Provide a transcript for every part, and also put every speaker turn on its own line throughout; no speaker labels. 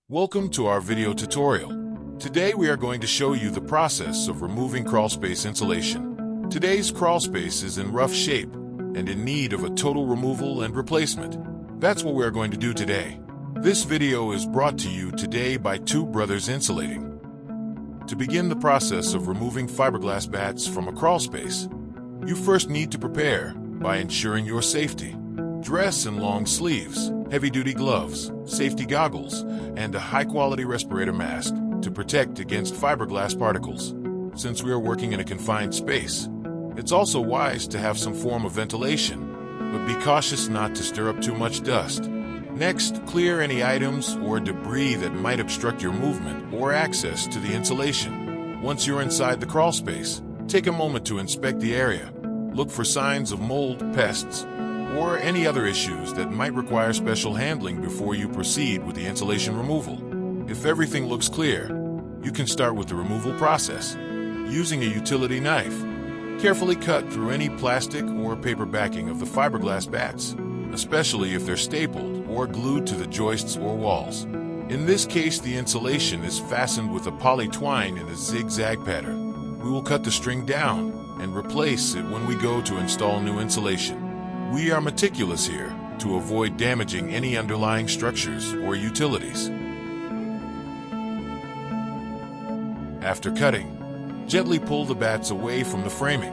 Welcome to our video tutorial. Today we are going to show you the process of removing crawlspace insulation. Today's crawlspace is in rough shape and in need of a total removal and replacement. That's what we are going to do today. This video is brought to you today by Two Brothers Insulating. To begin the process of removing fiberglass bats from a crawlspace, you first need to prepare by ensuring your safety. Dress in long sleeves, heavy-duty gloves, safety goggles, and a high-quality respirator mask to protect against fiberglass particles. Since we are working in a confined space, it's also wise to have some form of ventilation, but be cautious not to stir up too much dust. Next, clear any items or debris that might obstruct your movement or access to the insulation. Once you're inside the crawlspace, take a moment to inspect the area. Look for signs of mold, pests, or any other issues that might require special handling before you proceed with the insulation removal. If everything looks clear, you can start with the removal process. Using a utility knife, carefully cut through any plastic or paper backing of the fiberglass bats, especially if they're stapled or glued to the joists or walls. In this case, the insulation is fastened with a poly twine in a zigzag pattern. We will cut the string down and replace it when we go to install new insulation. We are meticulous here to avoid damaging any underlying structures or utilities. After cutting, gently pull the bats away from the framing.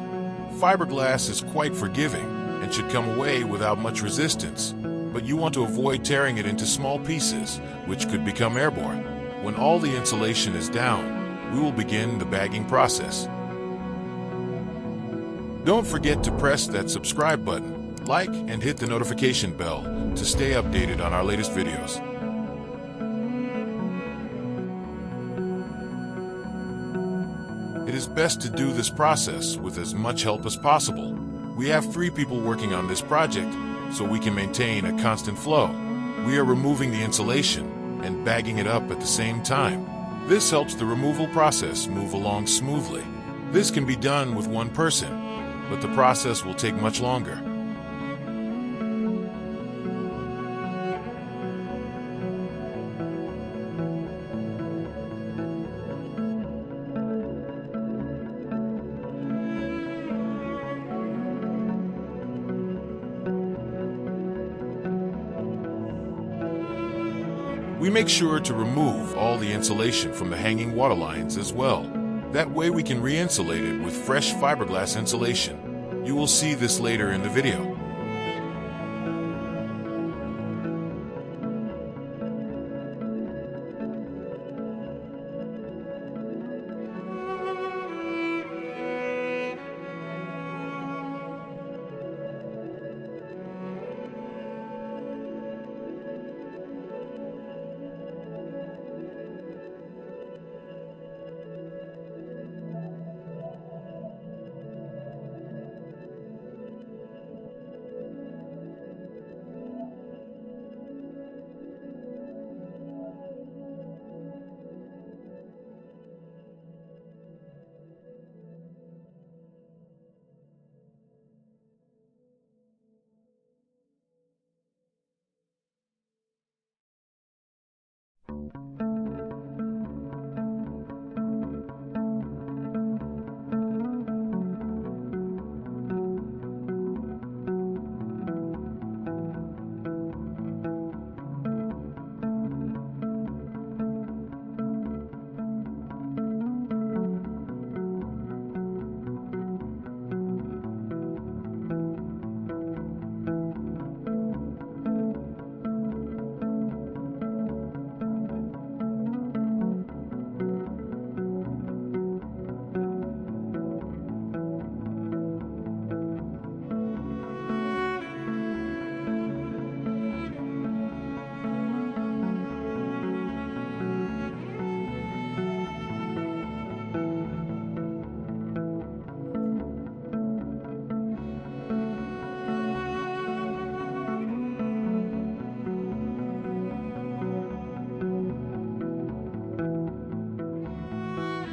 Fiberglass is quite forgiving and should come away without much resistance, but you want to avoid tearing it into small pieces, which could become airborne. When all the insulation is down, we will begin the bagging process. Don't forget to press that subscribe button, like, and hit the notification bell to stay updated on our latest videos. It is best to do this process with as much help as possible. We have 3 people working on this project, so we can maintain a constant flow. We are removing the insulation and bagging it up at the same time. This helps the removal process move along smoothly. This can be done with one person, but the process will take much longer. We make sure to remove all the insulation from the hanging water lines as well. That way we can re-insulate it with fresh fiberglass insulation. You will see this later in the video.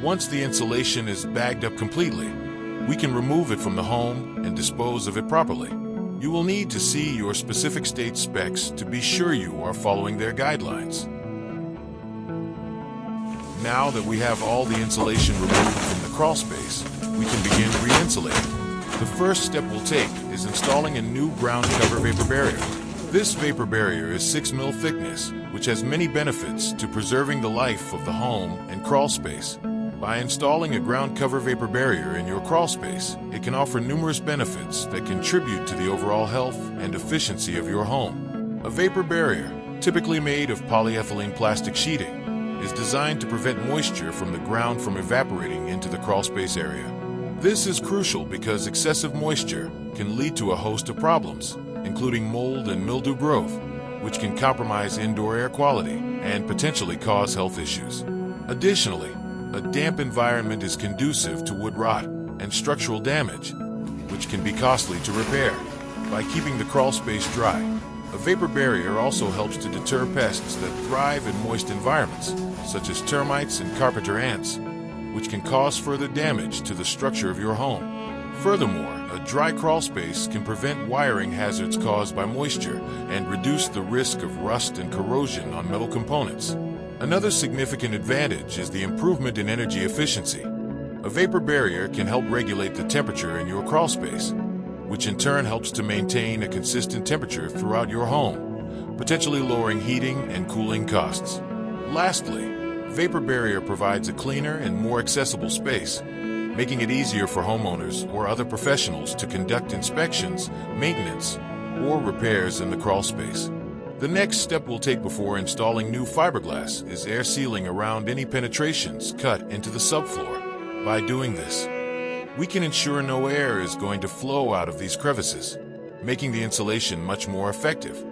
Once the insulation is bagged up completely, we can remove it from the home and dispose of it properly. You will need to see your specific state specs to be sure you are following their guidelines. Now that we have all the insulation removed from the crawl space, we can begin re-insulating. The first step we'll take is installing a new ground cover vapor barrier. This vapor barrier is 6 mm thickness, which has many benefits to preserving the life of the home and crawl space. By installing a ground cover vapor barrier in your crawl space, it can offer numerous benefits that contribute to the overall health and efficiency of your home. A vapor barrier, typically made of polyethylene plastic sheeting, is designed to prevent moisture from the ground from evaporating into the crawl space area. This is crucial because excessive moisture can lead to a host of problems, including mold and mildew growth, which can compromise indoor air quality and potentially cause health issues. Additionally, a damp environment is conducive to wood rot and structural damage, which can be costly to repair. By keeping the crawl space dry, a vapor barrier also helps to deter pests that thrive in moist environments, such as termites and carpenter ants, which can cause further damage to the structure of your home. Furthermore, a dry crawl space can prevent wiring hazards caused by moisture and reduce the risk of rust and corrosion on metal components. Another significant advantage is the improvement in energy efficiency. A vapor barrier can help regulate the temperature in your crawl space, which in turn helps to maintain a consistent temperature throughout your home, potentially lowering heating and cooling costs. Lastly, vapor barrier provides a cleaner and more accessible space, making it easier for homeowners or other professionals to conduct inspections, maintenance, or repairs in the crawl space. The next step we'll take before installing new fiberglass is air sealing around any penetrations cut into the subfloor. By doing this, we can ensure no air is going to flow out of these crevices, making the insulation much more effective.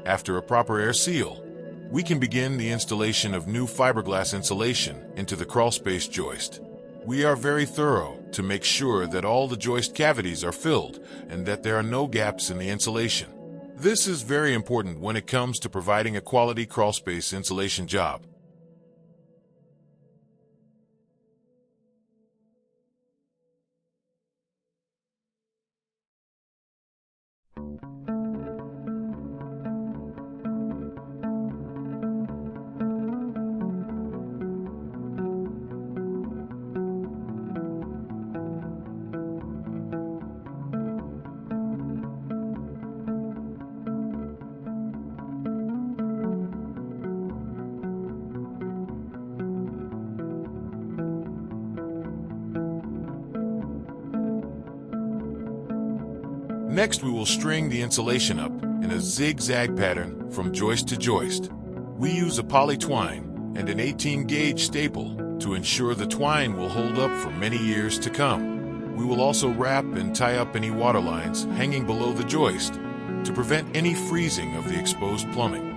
After a proper air seal, we can begin the installation of new fiberglass insulation into the crawl space joist. We are very thorough to make sure that all the joist cavities are filled and that there are no gaps in the insulation. This is very important when it comes to providing a quality crawl space insulation job. Next, we will string the insulation up in a zigzag pattern from joist to joist. We use a poly twine and an 18-gauge staple to ensure the twine will hold up for many years to come. We will also wrap and tie up any water lines hanging below the joist to prevent any freezing of the exposed plumbing.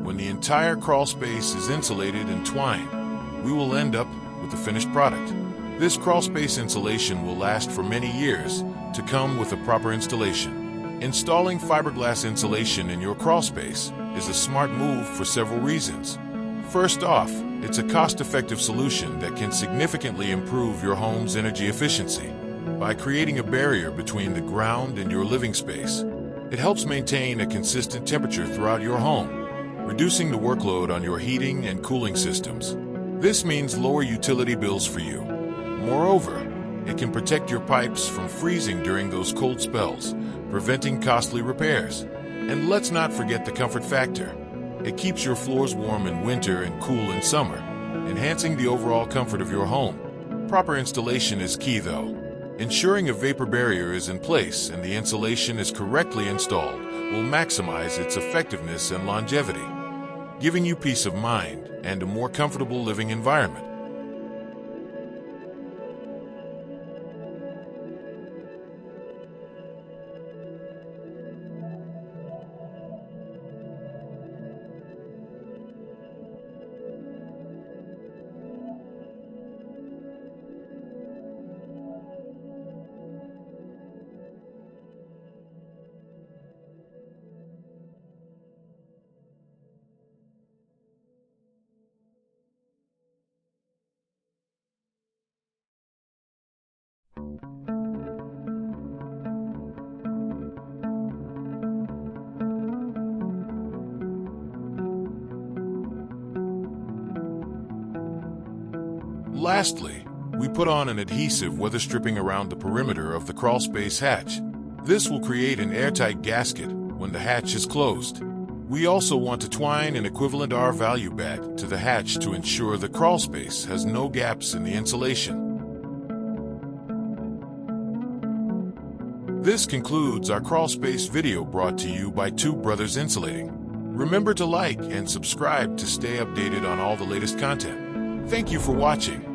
When the entire crawl space is insulated and twined, we will end up with the finished product. This crawl space insulation will last for many years to come with a proper installation. Installing fiberglass insulation in your crawl space is a smart move for several reasons. First off, it's a cost-effective solution that can significantly improve your home's energy efficiency. by creating a barrier between the ground and your living space. It helps maintain a consistent temperature throughout your home, reducing the workload on your heating and cooling systems. This means lower utility bills for you. Moreover, it can protect your pipes from freezing during those cold spells, preventing costly repairs. And let's not forget the comfort factor. It keeps your floors warm in winter and cool in summer, enhancing the overall comfort of your home. Proper installation is key though. Ensuring a vapor barrier is in place and the insulation is correctly installed will maximize its effectiveness and longevity, giving you peace of mind and a more comfortable living environment. Lastly, we put on an adhesive weather stripping around the perimeter of the crawlspace hatch. This will create an airtight gasket when the hatch is closed. We also want to twine an equivalent R-value bat to the hatch to ensure the crawlspace has no gaps in the insulation. This concludes our crawlspace video brought to you by Two Brothers Insulating. Remember to like and subscribe to stay updated on all the latest content. Thank you for watching.